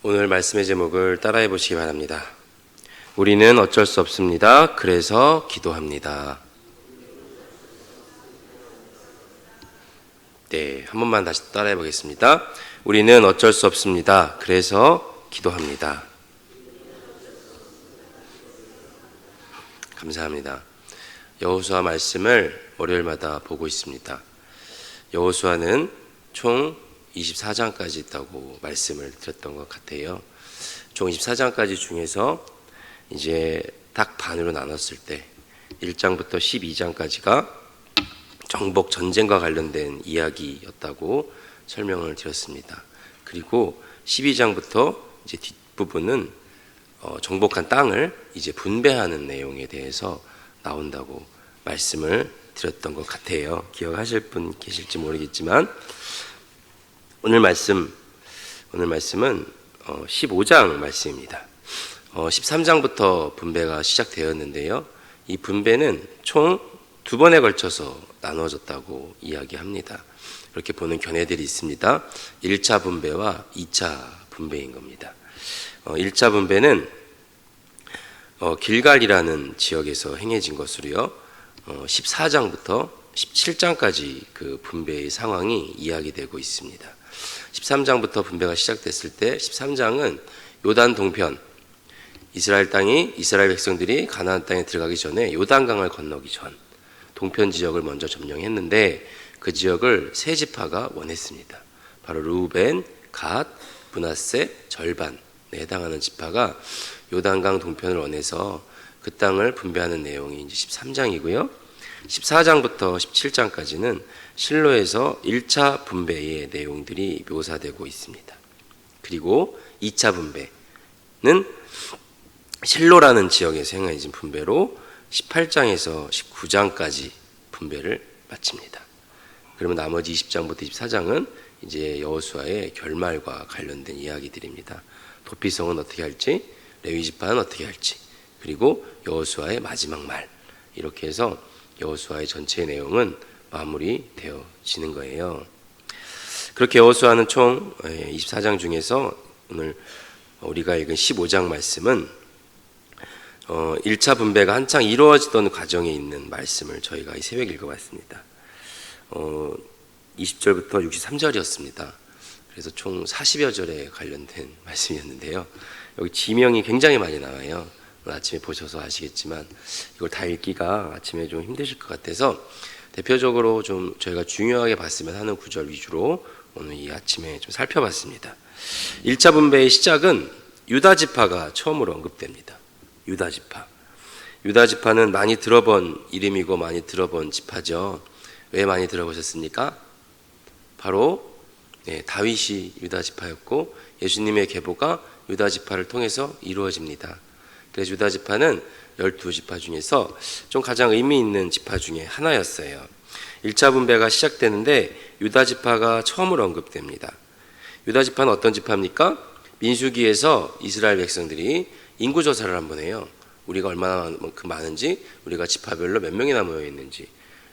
오늘 말씀의 제목을 따라해 보시기 바랍니다. 우리는 어쩔 수 없습니다. 그래서 기도합니다. 네, 한 번만 다시 따라해 보겠습니다. 우리는 어쩔 수 없습니다. 그래서 기도합니다. 감사합니다. 여호수아 말씀을 월요일마다 보고 있습니다. 여호수아는 총 24장까지 있다고 말씀을 드렸던 것 같아요. 총 24장까지 중에서 이제 딱 반으로 나눴을 때 1장부터 12장까지가 정복 전쟁과 관련된 이야기였다고 설명을 드렸습니다. 그리고 12장부터 이제 뒷부분은 정복한 땅을 이제 분배하는 내용에 대해서 나온다고 말씀을 드렸던 것 같아요. 기억하실 분 계실지 모르겠지만 오늘 말씀은 15장 말씀입니다. 13장부터 분배가 시작되었는데요. 이 분배는 총 2번에 걸쳐서 나눠졌다고 이야기합니다. 이렇게 보는 견해들이 있습니다. 1차 분배와 2차 분배인 겁니다. 1차 분배는 길갈이라는 지역에서 행해진 것으로요. 14장부터 17장까지 그 분배의 상황이 이야기되고 있습니다. 13장부터 분배가 시작됐을 때 13장은 요단 동편, 이스라엘 백성들이 가나안 땅에 들어가기 전에 요단강을 건너기 전 동편 지역을 먼저 점령했는데 그 지역을 세 지파가 원했습니다. 바로 르우벤, 갓, 므낫세, 절반에 해당하는 지파가 요단강 동편을 원해서 그 땅을 분배하는 내용이 이제 13장이고요. 14장부터 17장까지는 실로에서 1차 분배의 내용들이 묘사되고 있습니다. 그리고 2차 분배는 실로라는 지역에서 행해진 분배로 18장에서 19장까지 분배를 마칩니다. 그러면 나머지 20장부터 24장은 이제 여호수아의 결말과 관련된 이야기들입니다. 도피성은 어떻게 할지, 레위 지파는 어떻게 할지, 그리고 여호수아의 마지막 말, 이렇게 해서 여호수아의 전체 내용은 마무리되어지는 거예요. 그렇게 여호수아는 총 24장 중에서 오늘 우리가 읽은 15장 말씀은 1차 분배가 한창 이루어지던 과정에 있는 말씀을 저희가 이 새벽에 읽어봤습니다. 20절부터 63절이었습니다. 그래서 총 40여 절에 관련된 말씀이었는데요. 여기 지명이 굉장히 많이 나와요. 아침에 보셔서 아시겠지만 이걸 다 읽기가 아침에 좀 힘드실 것 같아서 대표적으로 좀 저희가 중요하게 봤으면 하는 구절 위주로 오늘 이 아침에 좀 살펴봤습니다. 1차 분배의 시작은 유다 지파가 처음으로 언급됩니다. 유다 지파. 유다 지파는 많이 들어본 이름이고 많이 들어본 지파죠. 왜 많이 들어보셨습니까? 바로 다윗이 유다 지파였고 예수님의 계보가 유다 지파를 통해서 이루어집니다. 그래서 유다 지파는 12지파 중에서 좀 가장 의미 있는 지파 중에 하나였어요. 1차 분배가 시작되는데 유다 지파가 처음으로 언급됩니다. 유다 지파는 어떤 지파입니까? 민수기에서 이스라엘 백성들이 인구조사를 한번 해요. 우리가 얼마나 많은지, 우리가 지파별로 몇 명이나 모여 있는지.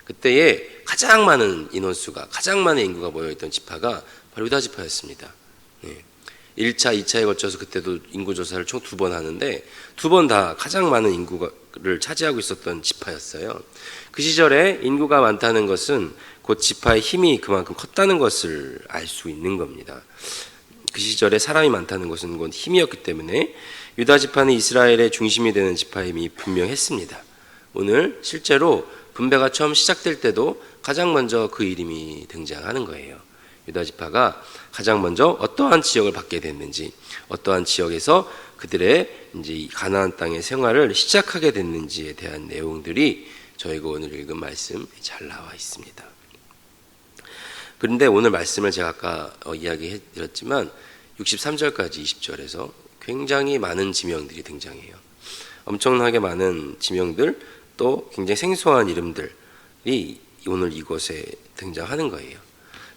그때에 가장 많은 인원수가, 가장 많은 인구가 모여있던 지파가 바로 유다 지파였습니다. 1차, 2차에 걸쳐서 그때도 인구조사를 총 2번 하는데 2번 다 가장 많은 인구를 차지하고 있었던 지파였어요. 그 시절에 인구가 많다는 것은 곧 지파의 힘이 그만큼 컸다는 것을 알 수 있는 겁니다. 그 시절에 사람이 많다는 것은 곧 힘이었기 때문에 유다 지파는 이스라엘의 중심이 되는 지파임이 분명했습니다. 오늘 실제로 분배가 처음 시작될 때도 가장 먼저 그 이름이 등장하는 거예요. 유다 지파가 가장 먼저 어떠한 지역을 받게 됐는지, 어떠한 지역에서 그들의 이제 가나안 땅의 생활을 시작하게 됐는지에 대한 내용들이 저희가 오늘 읽은 말씀 잘 나와 있습니다. 그런데 오늘 말씀을 제가 아까 이야기해 드렸지만 63절까지 20절에서 굉장히 많은 지명들이 등장해요. 엄청나게 많은 지명들, 또 굉장히 생소한 이름들이 오늘 이곳에 등장하는 거예요.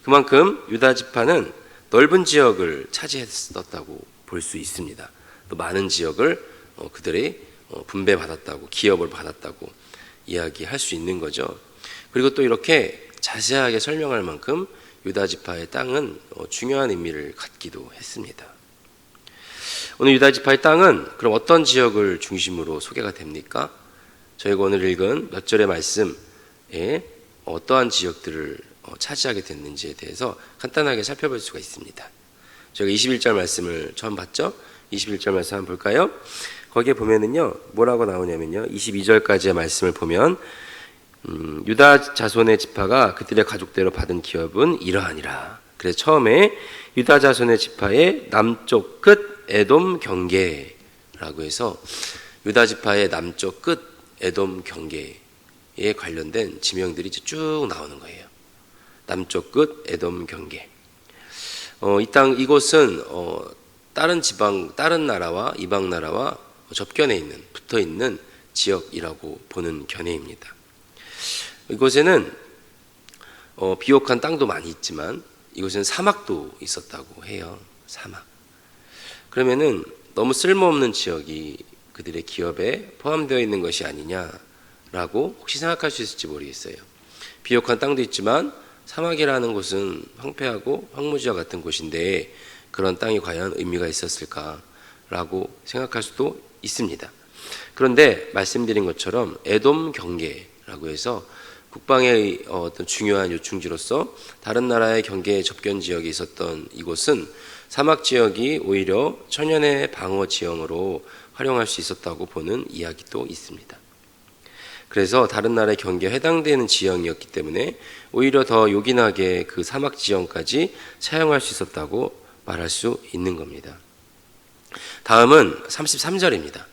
그만큼 유다 지파는 넓은 지역을 차지했었다고 볼 수 있습니다. 또 많은 지역을 그들이 분배받았다고, 기업을 받았다고 이야기할 수 있는 거죠. 그리고 또 이렇게 자세하게 설명할 만큼 유다 지파의 땅은 중요한 의미를 갖기도 했습니다. 오늘 유다 지파의 땅은 그럼 어떤 지역을 중심으로 소개가 됩니까? 저희가 오늘 읽은 몇 절의 말씀에 어떠한 지역들을 차지하게 됐는지에 대해서 간단하게 살펴볼 수가 있습니다. 저희가 21절 말씀을 처음 봤죠? 21절 말씀 한번 볼까요? 거기에 보면은요, 뭐라고 나오냐면요, 22절까지의 말씀을 보면 유다 자손의 지파가 그들의 가족대로 받은 기업은 이러하니라. 그래서 처음에 유다 자손의 지파의 남쪽 끝 에돔 경계라고 해서 유다 지파의 남쪽 끝 에돔 경계에 관련된 지명들이 이제 쭉 나오는 거예요. 남쪽 끝 에돔 경계. 이곳은 다른 지방, 다른 나라와 이방 나라와 접견해 있는, 붙어 있는 지역이라고 보는 견해입니다. 이곳에는 비옥한 땅도 많이 있지만 이곳에는 사막도 있었다고 해요. 사막. 그러면은 너무 쓸모없는 지역이 그들의 기업에 포함되어 있는 것이 아니냐라고 혹시 생각할 수 있을지 모르겠어요. 비옥한 땅도 있지만 사막이라는 곳은 황폐하고 황무지와 같은 곳인데 그런 땅이 과연 의미가 있었을까라고 생각할 수도 있습니다. 그런데 말씀드린 것처럼 에돔 경계라고 해서 국방의 어떤 중요한 요충지로서 다른 나라의 경계 접견 지역에 있었던 이곳은 사막 지역이 오히려 천연의 방어 지형으로 활용할 수 있었다고 보는 이야기도 있습니다. 그래서 다른 나라의 경계에 해당되는 지형이었기 때문에 오히려 더 요긴하게 그 사막 지형까지 사용할 수 있었다고 말할 수 있는 겁니다. 다음은 33절입니다.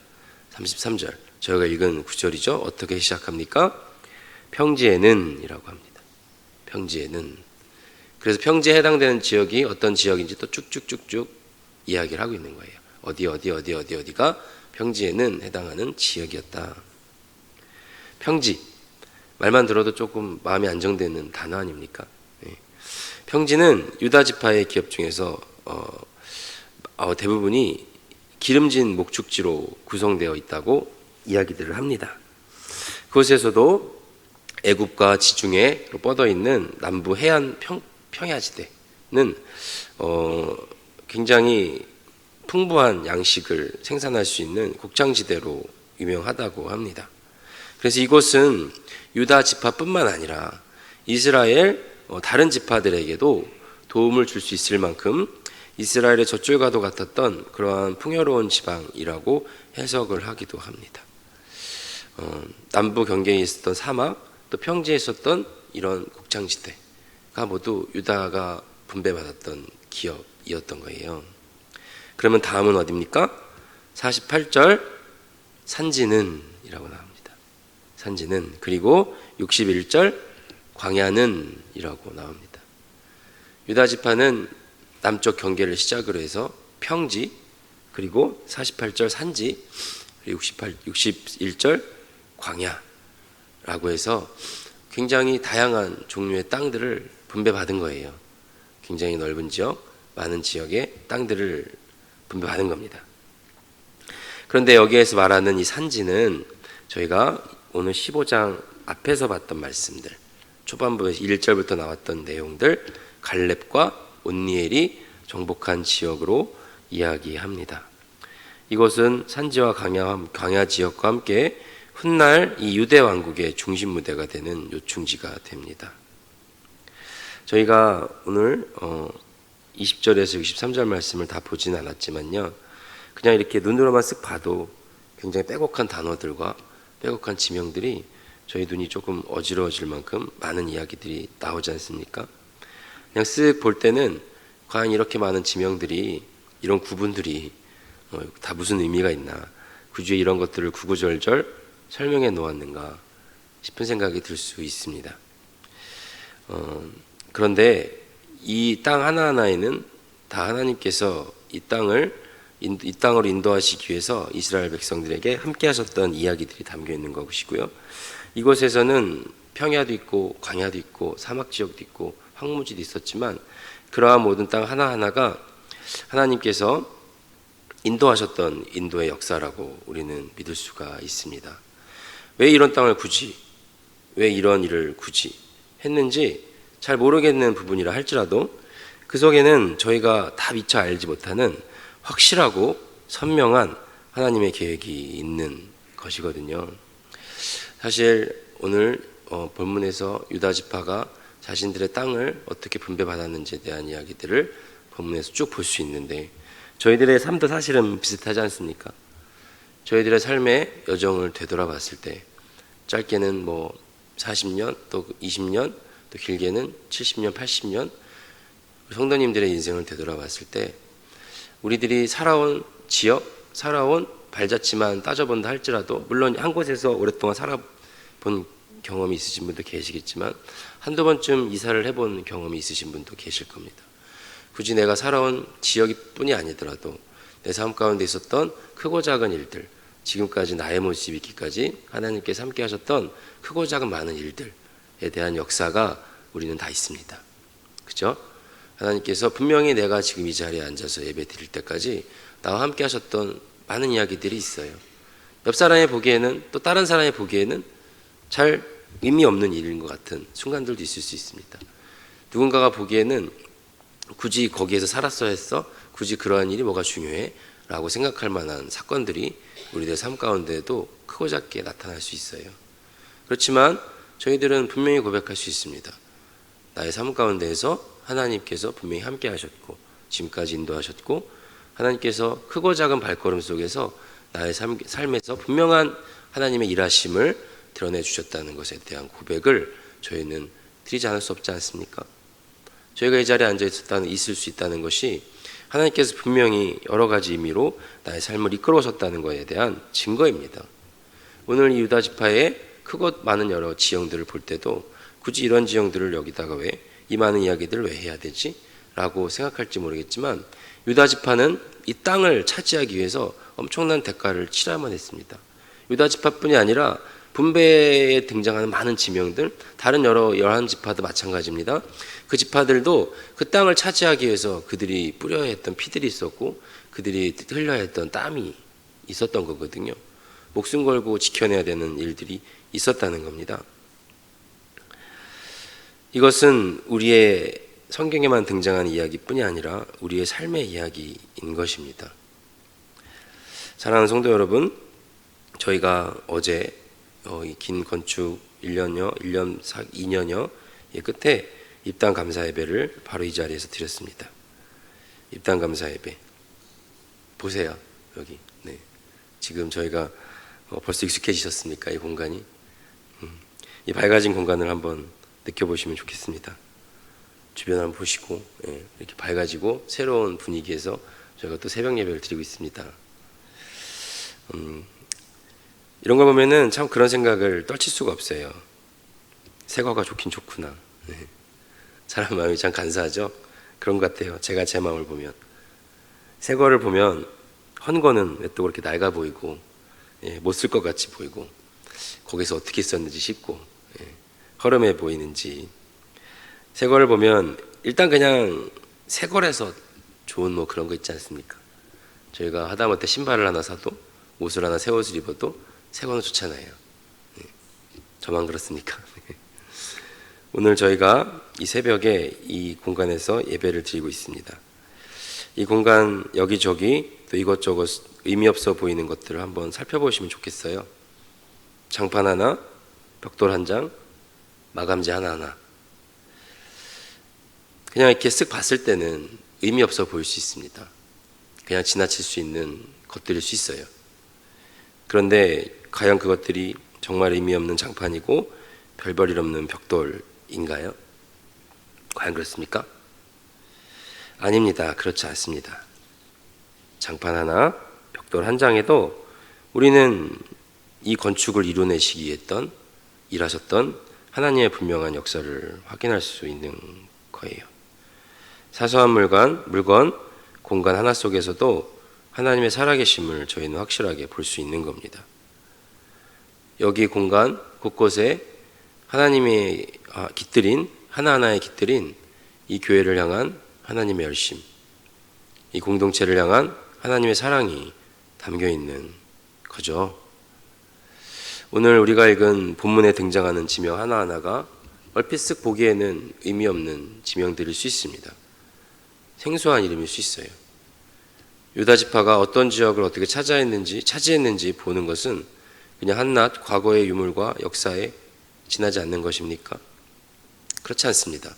33절. 저희가 읽은 구절이죠. 어떻게 시작합니까? 평지에는 이라고 합니다. 평지에는. 그래서 평지에 해당되는 지역이 어떤 지역인지 또 쭉쭉쭉쭉 이야기를 하고 있는 거예요. 어디가 평지에는 해당하는 지역이었다. 평지. 말만 들어도 조금 마음이 안정되는 단어 아닙니까? 평지는 유다 지파의 기업 중에서 대부분이 기름진 목축지로 구성되어 있다고 이야기들을 합니다. 그곳에서도 애굽과 지중해 뻗어 있는 남부 해안 평야지대는 굉장히 풍부한 양식을 생산할 수 있는 곡창지대로 유명하다고 합니다. 그래서 이곳은 유다 지파뿐만 아니라 이스라엘 다른 지파들에게도 도움을 줄 수 있을 만큼 이스라엘의 젖줄과도 같았던 그러한 풍요로운 지방이라고 해석을 하기도 합니다. 남부 경계에 있었던 사막, 또 평지에 있었던 이런 곡창지대가 모두 유다가 분배받았던 기업이었던 거예요. 그러면 다음은 어디입니까? 48절 산지는 이라고 나옵니다. 산지는. 그리고 61절 광야는 이라고 나옵니다. 유다 지파는 남쪽 경계를 시작으로 해서 평지, 그리고 48절 산지, 그리고 61절 광야라고 해서 굉장히 다양한 종류의 땅들을 분배받은 거예요. 굉장히 넓은 지역, 많은 지역의 땅들을 분배받은 겁니다. 그런데 여기에서 말하는 이 산지는 저희가 오늘 15장 앞에서 봤던 말씀들, 초반부에 1절부터 나왔던 내용들, 갈렙과 온니엘이 정복한 지역으로 이야기합니다. 이곳은 산지와 광야 지역과 함께 훗날 이 유대 왕국의 중심 무대가 되는 요충지가 됩니다. 저희가 오늘 20절에서 63절 말씀을 다 보진 않았지만요, 그냥 이렇게 눈으로만 쓱 봐도 굉장히 빼곡한 단어들과 빼곡한 지명들이 저희 눈이 조금 어지러워질 만큼 많은 이야기들이 나오지 않습니까? 그냥 쓱 볼 때는 과연 이렇게 많은 지명들이, 이런 구분들이 다 무슨 의미가 있나, 그 주에 이런 것들을 구구절절 설명해 놓았는가 싶은 생각이 들 수 있습니다. 그런데 이 땅 하나하나에는 다 하나님께서 이 땅으로 인도하시기 위해서 이스라엘 백성들에게 함께 하셨던 이야기들이 담겨 있는 것이고요. 이곳에서는 평야도 있고 광야도 있고 사막 지역도 있고 황무지도 있었지만 그러한 모든 땅 하나하나가 하나님께서 인도하셨던 인도의 역사라고 우리는 믿을 수가 있습니다. 왜 이런 땅을 굳이, 왜 이런 일을 굳이 했는지 잘 모르겠는 부분이라 할지라도 그 속에는 저희가 다 미처 알지 못하는 확실하고 선명한 하나님의 계획이 있는 것이거든요. 사실 오늘 본문에서 유다 지파가 자신들의 땅을 어떻게 분배받았는지에 대한 이야기들을 본문에서 쭉 볼 수 있는데, 저희들의 삶도 사실은 비슷하지 않습니까? 저희들의 삶의 여정을 되돌아봤을 때 짧게는 40년 또 20년 또 길게는 70년 80년 성도님들의 인생을 되돌아봤을 때 우리들이 살아온 지역, 살아온 발자취만 따져본다 할지라도, 물론 한 곳에서 오랫동안 살아본 경험이 있으신 분도 계시겠지만 한두 번쯤 이사를 해본 경험이 있으신 분도 계실 겁니다. 굳이 내가 살아온 지역이 뿐이 아니더라도 내 삶 가운데 있었던 크고 작은 일들, 지금까지 나의 모습이 있기까지 하나님께서 함께 하셨던 크고 작은 많은 일들에 대한 역사가 우리는 다 있습니다. 그죠? 하나님께서 분명히 내가 지금 이 자리에 앉아서 예배 드릴 때까지 나와 함께 하셨던 많은 이야기들이 있어요. 옆 사람이 보기에는, 또 다른 사람이 보기에는 잘 의미 없는 일인 것 같은 순간들도 있을 수 있습니다. 누군가가 보기에는 굳이 거기에서 살았어야 했어? 굳이 그러한 일이 뭐가 중요해? 라고 생각할 만한 사건들이 우리들 삶 가운데에도 크고 작게 나타날 수 있어요. 그렇지만 저희들은 분명히 고백할 수 있습니다. 나의 삶 가운데에서 하나님께서 분명히 함께 하셨고 지금까지 인도하셨고, 하나님께서 크고 작은 발걸음 속에서 나의 삶에서 분명한 하나님의 일하심을 드러내 주셨다는 것에 대한 고백을 저희는 드리지 않을 수 없지 않습니까? 저희가 이 자리에 앉아 있을 수 있다는 것이 하나님께서 분명히 여러 가지 의미로 나의 삶을 이끌어오셨다는 것에 대한 증거입니다. 오늘 이 유다 지파의 크고 많은 여러 지형들을 볼 때도 굳이 이런 지형들을 여기다가 왜 이 많은 이야기들을 왜 해야 되지? 라고 생각할지 모르겠지만 유다 지파는 이 땅을 차지하기 위해서 엄청난 대가를 치러야만 했습니다. 유다 지파뿐이 아니라 분배에 등장하는 많은 지명들, 다른 열한 지파도 마찬가지입니다. 그 지파들도 그 땅을 차지하기 위해서 그들이 뿌려야 했던 피들이 있었고 그들이 흘려야 했던 땀이 있었던 거거든요. 목숨 걸고 지켜내야 되는 일들이 있었다는 겁니다. 이것은 우리의 성경에만 등장하는 이야기뿐이 아니라 우리의 삶의 이야기인 것입니다. 사랑하는 성도 여러분, 저희가 어제 이 긴 건축 1년여, 2년여 끝에 입당 감사 예배를 바로 이 자리에서 드렸습니다. 입당 감사 예배 보세요. 여기 지금 저희가 벌써 익숙해지셨습니까? 이 공간이 이 밝아진 공간을 한번 느껴보시면 좋겠습니다. 주변 한번 보시고 이렇게 밝아지고 새로운 분위기에서 저희가 또 새벽 예배를 드리고 있습니다. 이런 거 보면은 참 그런 생각을 떨칠 수가 없어요. 새거가 좋긴 좋구나. 사람 마음이 참 간사하죠. 그런 것 같아요. 제가 제 마음을 보면 새거를 보면 헌거는 왜 또 그렇게 낡아 보이고 못 쓸 것 같이 보이고 거기서 어떻게 썼는지 싶고 허름해 보이는지, 새거를 보면 일단 그냥 새거라서 좋은 그런 거 있지 않습니까? 저희가 하다못해 신발을 하나 사도 옷을 하나 새 옷을 입어도 새거는 좋잖아요. 저만 그렇습니까? 오늘 저희가 이 새벽에 이 공간에서 예배를 드리고 있습니다. 이 공간 여기저기 또 이것저것 의미 없어 보이는 것들을 한번 살펴보시면 좋겠어요. 장판 하나, 벽돌 한 장, 마감재 하나하나. 그냥 이렇게 쓱 봤을 때는 의미 없어 보일 수 있습니다. 그냥 지나칠 수 있는 것들일 수 있어요. 그런데 과연 그것들이 정말 의미 없는 장판이고 별 볼 일 없는 벽돌인가요? 과연 그렇습니까? 아닙니다. 그렇지 않습니다. 장판 하나, 벽돌 한 장에도 우리는 이 건축을 이루내시기 했던, 일하셨던 하나님의 분명한 역사를 확인할 수 있는 거예요. 사소한 물건, 공간 하나 속에서도 하나님의 살아계심을 저희는 확실하게 볼 수 있는 겁니다. 여기 공간 곳곳에 하나님의 깃들인, 하나하나의 깃들인 이 교회를 향한 하나님의 열심, 이 공동체를 향한 하나님의 사랑이 담겨 있는 거죠. 오늘 우리가 읽은 본문에 등장하는 지명 하나하나가 얼핏 쓱 보기에는 의미 없는 지명들일 수 있습니다. 생소한 이름일 수 있어요. 유다 지파가 어떤 지역을 어떻게 차지했는지 보는 것은 그냥 한낱 과거의 유물과 역사에 지나지 않는 것입니까? 그렇지 않습니다.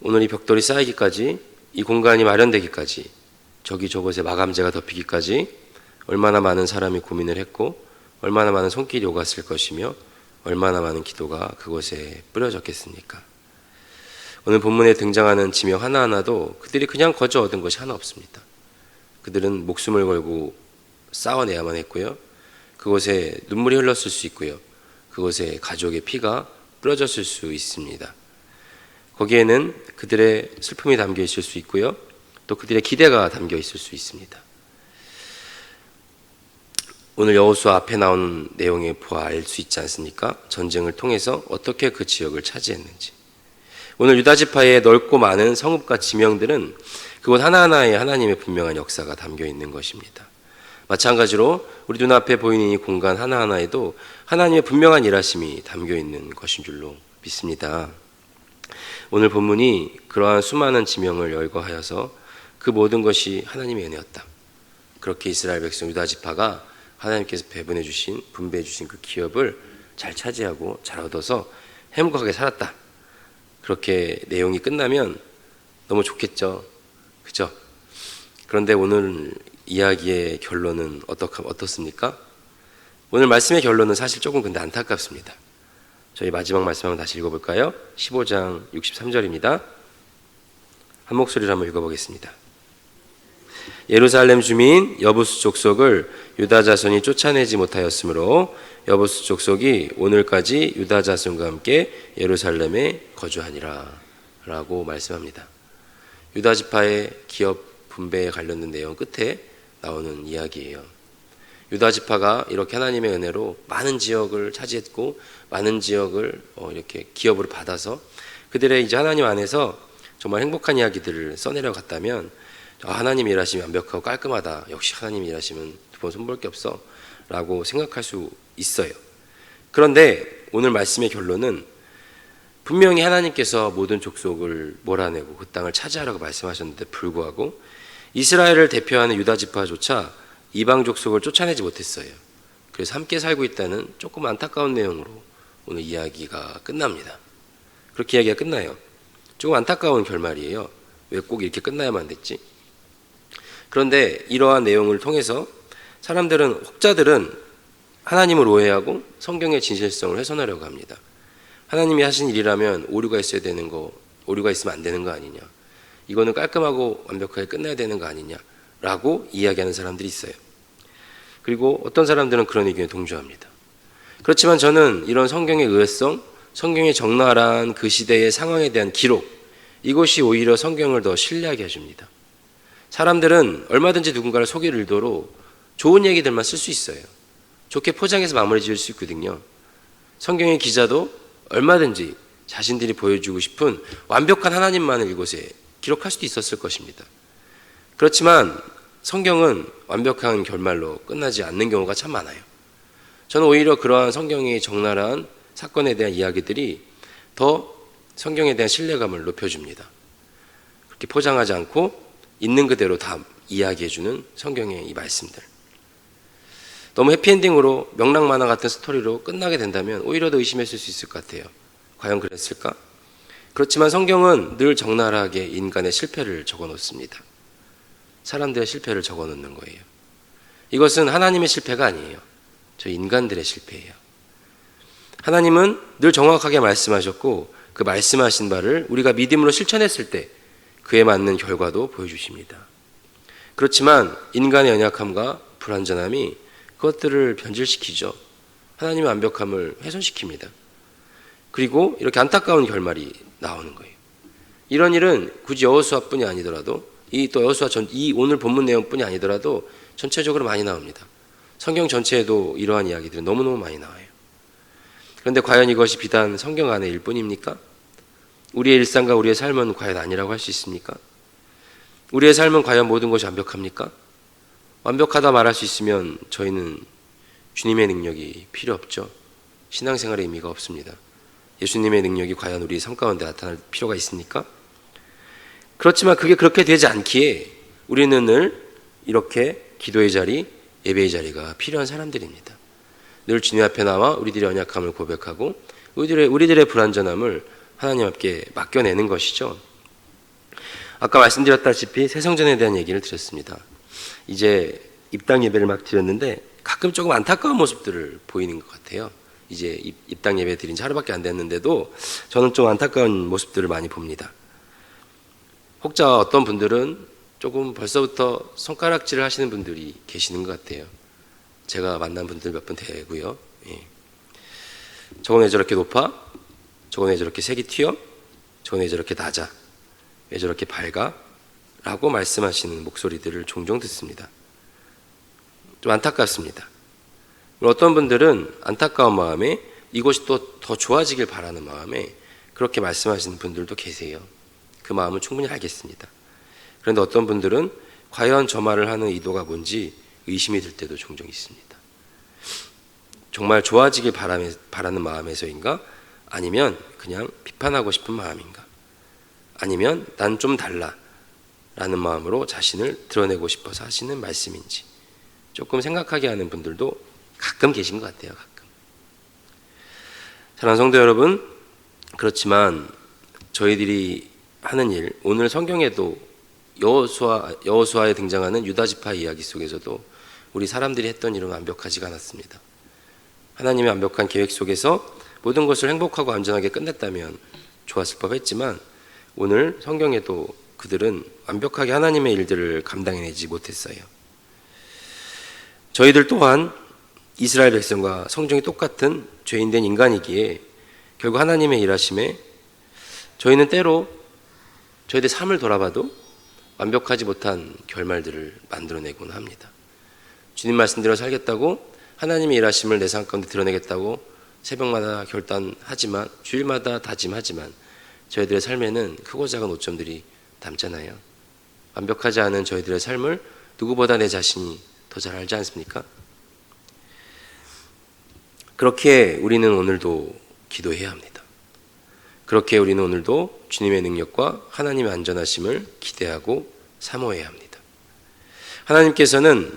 오늘 이 벽돌이 쌓이기까지, 이 공간이 마련되기까지, 저곳에 마감재가 덮이기까지 얼마나 많은 사람이 고민을 했고 얼마나 많은 손길이 오갔을 것이며 얼마나 많은 기도가 그곳에 뿌려졌겠습니까? 오늘 본문에 등장하는 지명 하나하나도 그들이 그냥 거저 얻은 것이 하나 없습니다. 그들은 목숨을 걸고 싸워내야만 했고요. 그곳에 눈물이 흘렀을 수 있고요. 그곳에 가족의 피가 뿌려졌을 수 있습니다. 거기에는 그들의 슬픔이 담겨 있을 수 있고요. 또 그들의 기대가 담겨 있을 수 있습니다. 오늘 여호수아 앞에 나온 내용에 보아 알 수 있지 않습니까? 전쟁을 통해서 어떻게 그 지역을 차지했는지. 오늘 유다 지파의 넓고 많은 성읍과 지명들은 그곳 하나하나에 하나님의 분명한 역사가 담겨 있는 것입니다. 마찬가지로 우리 눈앞에 보이는 이 공간 하나하나에도 하나님의 분명한 일하심이 담겨 있는 것인 줄로 믿습니다. 오늘 본문이 그러한 수많은 지명을 열거하여서 그 모든 것이 하나님의 은혜였다. 그렇게 이스라엘 백성 유다 지파가 하나님께서 배분해 주신, 분배해 주신 그 기업을 잘 차지하고 잘 얻어서 행복하게 살았다. 그렇게 내용이 끝나면 너무 좋겠죠. 그죠? 그런데 오늘 이야기의 결론은 어떻습니까? 오늘 말씀의 결론은 사실 조금 근데 안타깝습니다. 저희 마지막 말씀 한번 다시 읽어볼까요? 15장 63절입니다. 한 목소리로 한번 읽어보겠습니다. 예루살렘 주민 여부수 족속을 유다 자손이 쫓아내지 못하였으므로 여부수 족속이 오늘까지 유다 자손과 함께 예루살렘에 거주하니라 라고 말씀합니다. 유다 지파의 기업 분배에 관련된 내용 끝에 나오는 이야기예요. 유다 지파가 이렇게 하나님의 은혜로 많은 지역을 차지했고 많은 지역을 이렇게 기업으로 받아서 그들의 이제 하나님 안에서 정말 행복한 이야기들을 써내려 갔다면 하나님 일하심이 완벽하고 깔끔하다. 역시 하나님 일하시면 두 번 손볼 게 없어 라고 생각할 수 있어요. 그런데 오늘 말씀의 결론은 분명히 하나님께서 모든 족속을 몰아내고 그 땅을 차지하라고 말씀하셨는데 불구하고 이스라엘을 대표하는 유다 지파조차 이방 족속을 쫓아내지 못했어요. 그래서 함께 살고 있다는 조금 안타까운 내용으로 오늘 이야기가 끝납니다. 그렇게 이야기가 끝나요. 조금 안타까운 결말이에요. 왜 꼭 이렇게 끝나야만 됐지? 그런데 이러한 내용을 통해서 혹자들은 하나님을 오해하고 성경의 진실성을 훼손하려고 합니다. 하나님이 하신 일이라면 오류가 있어야 되는 거, 오류가 있으면 안 되는 거 아니냐, 이거는 깔끔하고 완벽하게 끝나야 되는 거 아니냐라고 이야기하는 사람들이 있어요. 그리고 어떤 사람들은 그런 의견에 동조합니다. 그렇지만 저는 이런 성경의 의외성, 성경의 적나라한 그 시대의 상황에 대한 기록, 이것이 오히려 성경을 더 신뢰하게 해줍니다. 사람들은 얼마든지 누군가를 속일 의도로 좋은 얘기들만 쓸 수 있어요. 좋게 포장해서 마무리 지을 수 있거든요. 성경의 기자도 얼마든지 자신들이 보여주고 싶은 완벽한 하나님만을 이곳에 기록할 수도 있었을 것입니다. 그렇지만 성경은 완벽한 결말로 끝나지 않는 경우가 참 많아요. 저는 오히려 그러한 성경의 적나라한 사건에 대한 이야기들이 더 성경에 대한 신뢰감을 높여줍니다. 그렇게 포장하지 않고 있는 그대로 다 이야기해주는 성경의 이 말씀들. 너무 해피엔딩으로 명랑만화 같은 스토리로 끝나게 된다면 오히려 더 의심했을 수 있을 것 같아요. 과연 그랬을까? 그렇지만 성경은 늘 적나라하게 인간의 실패를 적어놓습니다. 사람들의 실패를 적어놓는 거예요. 이것은 하나님의 실패가 아니에요. 저 인간들의 실패예요. 하나님은 늘 정확하게 말씀하셨고 그 말씀하신 바를 우리가 믿음으로 실천했을 때 그에 맞는 결과도 보여주십니다. 그렇지만 인간의 연약함과 불완전함이 그것들을 변질시키죠. 하나님의 완벽함을 훼손시킵니다. 그리고 이렇게 안타까운 결말이 나오는 거예요. 이런 일은 굳이 여호수아뿐이 아니더라도 이 오늘 본문 내용뿐이 아니더라도 전체적으로 많이 나옵니다. 성경 전체에도 이러한 이야기들은 너무너무 많이 나와요. 그런데 과연 이것이 비단 성경 안의 일뿐입니까? 우리의 일상과 우리의 삶은 과연 아니라고 할 수 있습니까? 우리의 삶은 과연 모든 것이 완벽합니까? 완벽하다 말할 수 있으면 저희는 주님의 능력이 필요 없죠. 신앙생활의 의미가 없습니다. 예수님의 능력이 과연 우리 삶 가운데 나타날 필요가 있습니까? 그렇지만 그게 그렇게 되지 않기에 우리는 늘 이렇게 기도의 자리, 예배의 자리가 필요한 사람들입니다. 늘 주님 앞에 나와 우리들의 연약함을 고백하고 우리들의 불완전함을 하나님 앞에 맡겨내는 것이죠. 아까 말씀드렸다시피 새성전에 대한 얘기를 드렸습니다. 이제 입당 예배를 막 드렸는데 가끔 조금 안타까운 모습들을 보이는 것 같아요. 이제 입당 예배 드린 지 하루밖에 안 됐는데도 저는 좀 안타까운 모습들을 많이 봅니다. 혹자 어떤 분들은 조금 벌써부터 손가락질을 하시는 분들이 계시는 것 같아요. 제가 만난 분들 몇 분 되고요. 예. 저건 왜 저렇게 높아? 저건 왜 저렇게 색이 튀어? 저건 왜 저렇게 낮아? 왜 저렇게 밝아? 라고 말씀하시는 목소리들을 종종 듣습니다. 좀 안타깝습니다. 어떤 분들은 안타까운 마음에 이곳이 또 더 좋아지길 바라는 마음에 그렇게 말씀하시는 분들도 계세요. 그 마음은 충분히 알겠습니다. 그런데 어떤 분들은 과연 저 말을 하는 의도가 뭔지 의심이 들 때도 종종 있습니다. 정말 좋아지길 바라는 마음에서인가? 아니면 그냥 비판하고 싶은 마음인가? 아니면 난 좀 달라 라는 마음으로 자신을 드러내고 싶어서 하시는 말씀인지 조금 생각하게 하는 분들도 가끔 계신 것 같아요. 가끔. 사랑하는 성도 여러분, 그렇지만 저희들이 하는 일, 오늘 성경에도 여호수아에 등장하는 유다지파 이야기 속에서도 우리 사람들이 했던 일은 완벽하지가 않았습니다. 하나님의 완벽한 계획 속에서 모든 것을 행복하고 안전하게 끝냈다면 좋았을 법했지만 오늘 성경에도 그들은 완벽하게 하나님의 일들을 감당해내지 못했어요. 저희들 또한 이스라엘 백성과 성정이 똑같은 죄인된 인간이기에 결국 하나님의 일하심에 저희는 때로 저희들 삶을 돌아봐도 완벽하지 못한 결말들을 만들어내곤 합니다. 주님 말씀대로 살겠다고 하나님의 일하심을 내 삶 가운데 드러내겠다고 새벽마다 결단하지만 주일마다 다짐하지만 저희들의 삶에는 크고 작은 오점들이 남잖아요. 완벽하지 않은 저희들의 삶을 누구보다 내 자신이 더 잘 알지 않습니까? 그렇게 우리는 오늘도 기도해야 합니다. 그렇게 우리는 오늘도 주님의 능력과 하나님의 안전하심을 기대하고 사모해야 합니다. 하나님께서는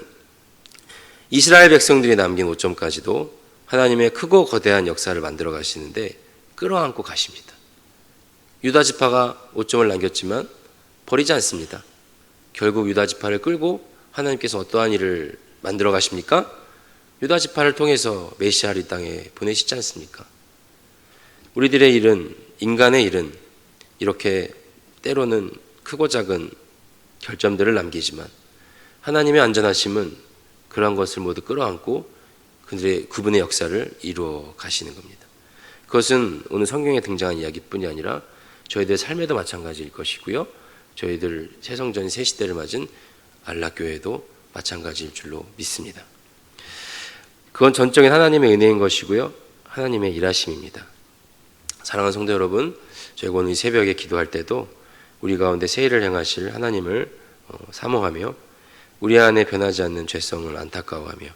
이스라엘 백성들이 남긴 오점까지도 하나님의 크고 거대한 역사를 만들어 가시는데 끌어안고 가십니다. 유다 지파가 오점을 남겼지만 버리지 않습니다. 결국 유다 지파를 끌고 하나님께서 어떠한 일을 만들어 가십니까? 유다 지파를 통해서 메시아를 이 땅에 보내시지 않습니까? 우리들의 일은, 인간의 일은 이렇게 때로는 크고 작은 결점들을 남기지만 하나님의 안전하심은 그러한 것을 모두 끌어안고 그분의 역사를 이루어 가시는 겁니다. 그것은 오늘 성경에 등장한 이야기뿐이 아니라 저희들의 삶에도 마찬가지일 것이고요. 저희들 새성전 새 시대를 맞은 안락교회도 마찬가지일 줄로 믿습니다. 그건 전적인 하나님의 은혜인 것이고요. 하나님의 일하심입니다. 사랑하는 성도 여러분, 저희가 오늘 새벽에 기도할 때도 우리 가운데 새 일을 행하실 하나님을 사모하며 우리 안에 변하지 않는 죄성을 안타까워하며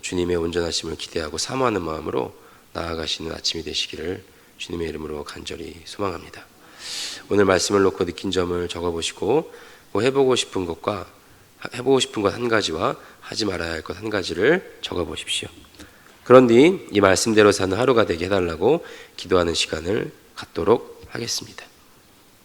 주님의 온전하심을 기대하고 사모하는 마음으로 나아가시는 아침이 되시기를 주님의 이름으로 간절히 소망합니다. 오늘 말씀을 놓고 느낀 점을 적어보시고 해보고 싶은 것 한 가지와 하지 말아야 할 것 한 가지를 적어보십시오. 그런 뒤 이 말씀대로 사는 하루가 되게 해달라고 기도하는 시간을 갖도록 하겠습니다.